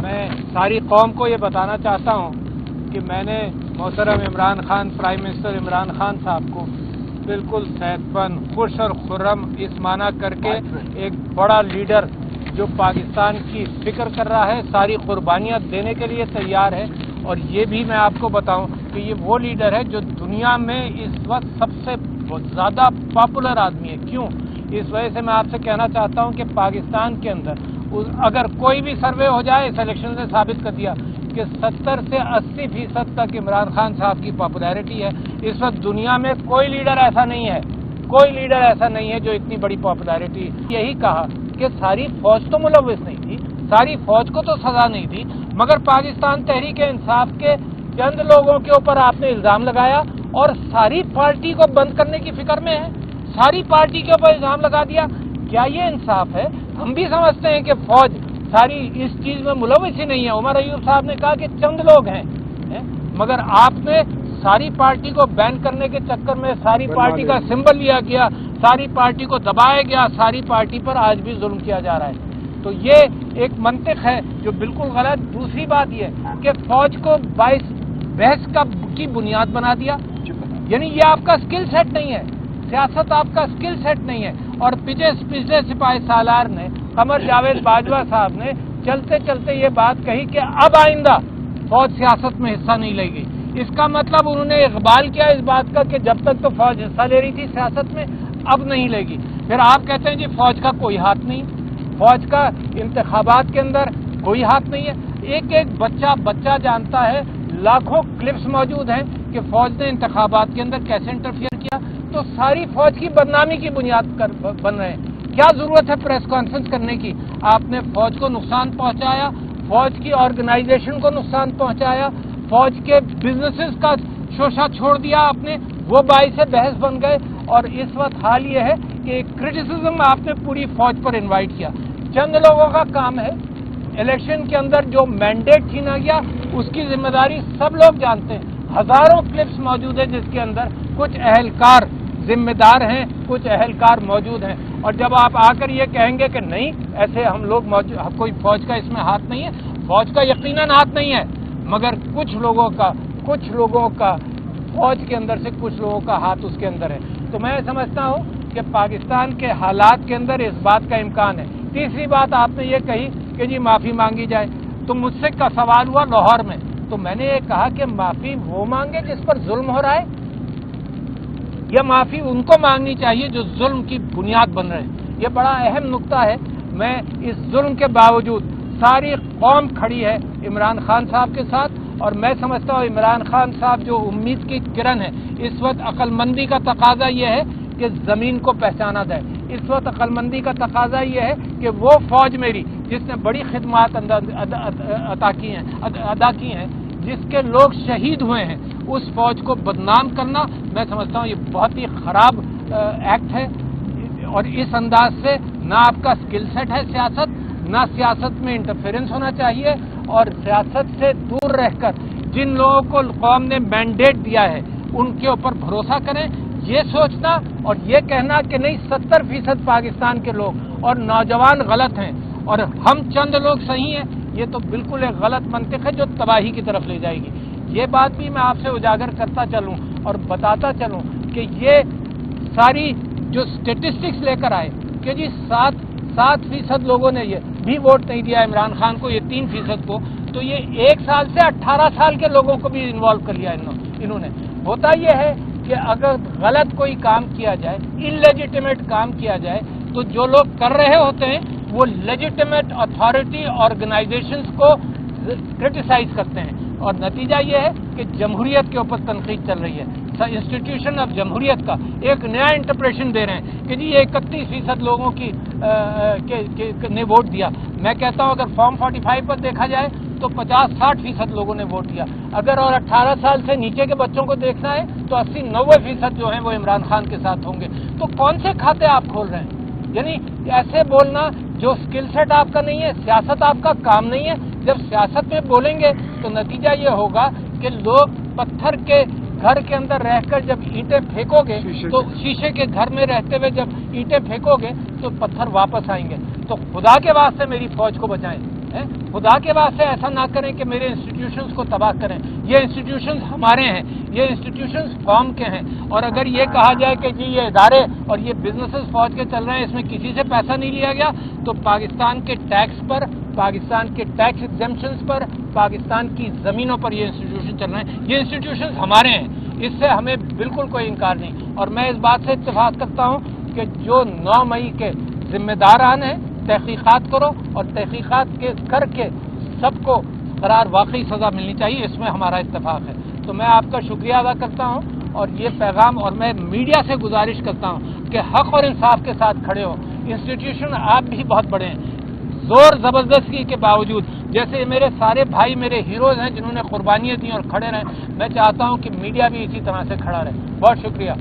میں ساری قوم کو یہ بتانا چاہتا ہوں کہ میں نے محترم عمران خان، پرائم منسٹر عمران خان صاحب کو بالکل صحت مند، خوش اور خرم اس معنی کر کے ایک بڑا لیڈر جو پاکستان کی فکر کر رہا ہے، ساری قربانیاں دینے کے لیے تیار ہے. اور یہ بھی میں آپ کو بتاؤں کہ یہ وہ لیڈر ہے جو دنیا میں اس وقت سب سے زیادہ پاپولر آدمی ہے. کیوں؟ اس وجہ سے میں آپ سے کہنا چاہتا ہوں کہ پاکستان کے اندر اگر کوئی بھی سروے ہو جائے، اس الیکشن نے ثابت کر دیا کہ 70 سے 80% تک عمران خان صاحب کی پاپولیرٹی ہے. اس وقت دنیا میں کوئی لیڈر ایسا نہیں ہے جو اتنی بڑی پاپولیرٹی. یہی کہا کہ ساری فوج تو ملوث نہیں تھی، ساری فوج کو تو سزا نہیں دی، مگر پاکستان تحریک انصاف کے چند لوگوں کے اوپر آپ نے الزام لگایا اور ساری پارٹی کو بند کرنے کی فکر میں ہے. ساری پارٹی کے اوپر الزام لگا دیا. کیا یہ انصاف ہے؟ ہم بھی سمجھتے ہیں کہ فوج ساری اس چیز میں ملوث ہی نہیں ہے. عمر ایوب صاحب نے کہا کہ چند لوگ ہیں، مگر آپ نے ساری پارٹی کو بین کرنے کے چکر میں ساری پارٹی کا سمبل لیا گیا، ساری پارٹی کو دبایا گیا، ساری پارٹی پر آج بھی ظلم کیا جا رہا ہے. تو یہ ایک منطق ہے جو بالکل غلط. دوسری بات یہ کہ فوج کو بحث کی بنیاد بنا دیا. یعنی یہ آپ کا سکل سیٹ نہیں ہے، سیاست آپ کا سکل سیٹ نہیں ہے. اور پچھلے سپاہی سالار نے، قمر جاوید باجوہ صاحب نے چلتے چلتے یہ بات کہی کہ اب آئندہ فوج سیاست میں حصہ نہیں لے گی. اس کا مطلب انہوں نے اقبال کیا اس بات کا کہ جب تک تو فوج حصہ لے رہی تھی سیاست میں، اب نہیں لے گی. پھر آپ کہتے ہیں جی فوج کا کوئی ہاتھ نہیں، فوج کا انتخابات کے اندر کوئی ہاتھ نہیں ہے. ایک بچہ جانتا ہے، لاکھوں کلپس موجود ہیں کہ فوج نے انتخابات کے اندر کیسے انٹرفیئر کیا. تو ساری فوج کی بدنامی کی بنیاد بن رہے ہیں. کیا ضرورت ہے پریس کانفرنس کرنے کی؟ آپ نے فوج کو نقصان پہنچایا، فوج کی آرگنائزیشن کو نقصان پہنچایا، فوج کے بزنسز کا شوشہ چھوڑ دیا آپ نے، وہ باعث بحث بن گئے. اور اس وقت حال یہ ہے کہ ایک کرٹیسزم آپ نے پوری فوج پر انوائٹ کیا. چند لوگوں کا کام ہے. الیکشن کے اندر جو مینڈیٹ چھینا گیا اس کی ذمہ داری سب لوگ جانتے ہیں. ہزاروں کلپس موجود ہیں جس کے اندر کچھ اہلکار ذمہ دار ہیں، کچھ اہلکار موجود ہیں. اور جب آپ آ کر یہ کہیں گے کہ نہیں ایسے ہم لوگ کوئی فوج کا اس میں ہاتھ نہیں ہے، فوج کا یقیناً ہاتھ نہیں ہے، مگر کچھ لوگوں کا فوج کے اندر سے کچھ لوگوں کا ہاتھ اس کے اندر ہے. تو میں سمجھتا ہوں کہ پاکستان کے حالات کے اندر اس بات کا امکان ہے. تیسری بات آپ نے یہ کہی کہ جی معافی مانگی جائے. تو مجھ سے کا سوال ہوا لاہور میں، تو میں نے یہ کہا کہ معافی وہ مانگے جس پر ظلم ہو رہا ہے، یا معافی ان کو مانگنی چاہیے جو ظلم کی بنیاد بن رہے ہیں. یہ بڑا اہم نقطہ ہے. میں اس ظلم کے باوجود ساری قوم کھڑی ہے عمران خان صاحب کے ساتھ، اور میں سمجھتا ہوں عمران خان صاحب جو امید کی کرن ہے. اس وقت عقل مندی کا تقاضا یہ ہے کہ زمین کو پہچانا جائے. اس وقت عقل مندی کا تقاضا یہ ہے کہ وہ فوج میری جس نے بڑی خدمات ادا کی ہیں، جس کے لوگ شہید ہوئے ہیں، اس فوج کو بدنام کرنا میں سمجھتا ہوں یہ بہت ہی خراب ایکٹ ہے. اور اس انداز سے نہ آپ کا سکل سیٹ ہے سیاست، نہ سیاست میں انٹرفیرنس ہونا چاہیے. اور سیاست سے دور رہ کر جن لوگوں کو قوم نے مینڈیٹ دیا ہے ان کے اوپر بھروسہ کریں. یہ سوچنا اور یہ کہنا کہ نہیں 70% پاکستان کے لوگ اور نوجوان غلط ہیں اور ہم چند لوگ صحیح ہیں، یہ تو بالکل ایک غلط منطق ہے جو تباہی کی طرف لے جائے گی. یہ بات بھی میں آپ سے اجاگر کرتا چلوں اور بتاتا چلوں کہ یہ ساری جو سٹیٹسٹکس لے کر آئے کہ جی 7% لوگوں نے یہ بھی ووٹ نہیں دیا عمران خان کو، یہ 3% کو، تو یہ 1 سال سے 18 سال کے لوگوں کو بھی انوالو کر لیا انہوں نے. ہوتا یہ ہے کہ اگر غلط کوئی کام کیا جائے، انلیجیٹمیٹ کام کیا جائے، تو جو لوگ کر رہے ہوتے ہیں وہ لیجیٹمیٹ اتھارٹی آرگنائزیشنز کو کرٹیسائز کرتے ہیں. اور نتیجہ یہ ہے کہ جمہوریت کے اوپر تنقید چل رہی ہے. انسٹیٹیوشن آف جمہوریت کا ایک نیا انٹرپریشن دے رہے ہیں کہ جی یہ 31% لوگوں نے ووٹ دیا. میں کہتا ہوں اگر فارم 45 پر دیکھا جائے تو 50-60% لوگوں نے ووٹ دیا. اگر اور 18 سال سے نیچے کے بچوں کو دیکھنا ہے تو 80-90% جو ہیں وہ عمران خان کے ساتھ ہوں گے. تو کون سے کھاتے آپ کھول رہے ہیں؟ یعنی ایسے بولنا جو سکل سیٹ آپ کا نہیں ہے، سیاست آپ کا کام نہیں ہے. جب سیاست میں بولیں گے تو نتیجہ یہ ہوگا کہ لوگ پتھر کے گھر کے اندر رہ کر جب اینٹیں پھینکو گے تو شیشے کے گھر میں رہتے ہوئے جب اینٹیں پھینکو گے تو پتھر واپس آئیں گے. تو خدا کے واسطے میری فوج کو بچائیں. خدا کے واسطے ایسا نہ کریں کہ میرے انسٹیٹیوشنز کو تباہ کریں. یہ انسٹیٹیوشنز ہمارے ہیں, یہ انسٹیٹیوشنز قوم کے ہیں, اور اگر یہ کہا جائے کہ جی یہ ادارے اور یہ بزنسز فوج کے چل رہے ہیں, اس میں کسی سے پیسہ نہیں لیا گیا, تو پاکستان کے ٹیکس پر, پاکستان کے ٹیکس ایگزمپشنز پر, پاکستان کی زمینوں پر یہ انسٹیٹیوشن چل رہے ہیں. یہ انسٹیٹیوشنز ہمارے ہیں, اس سے ہمیں بالکل کوئی انکار نہیں. اور میں اس بات سے اتفاق کرتا ہوں کہ جو 9 مئی کے ذمہ داران ہیں, تحقیقات کرو, اور تحقیقات کر کے سب کو قرار واقعی سزا ملنی چاہیے, اس میں ہمارا اتفاق ہے. تو میں آپ کا شکریہ ادا کرتا ہوں, اور یہ پیغام, اور میں میڈیا سے گزارش کرتا ہوں کہ حق اور انصاف کے ساتھ کھڑے ہو. انسٹیٹیوشن آپ بھی بہت بڑے ہیں, زور زبردستی کے باوجود, جیسے میرے سارے بھائی میرے ہیروز ہیں جنہوں نے قربانیاں دی اور کھڑے رہے, میں چاہتا ہوں کہ میڈیا بھی اسی طرح سے کھڑا رہے. بہت شکریہ.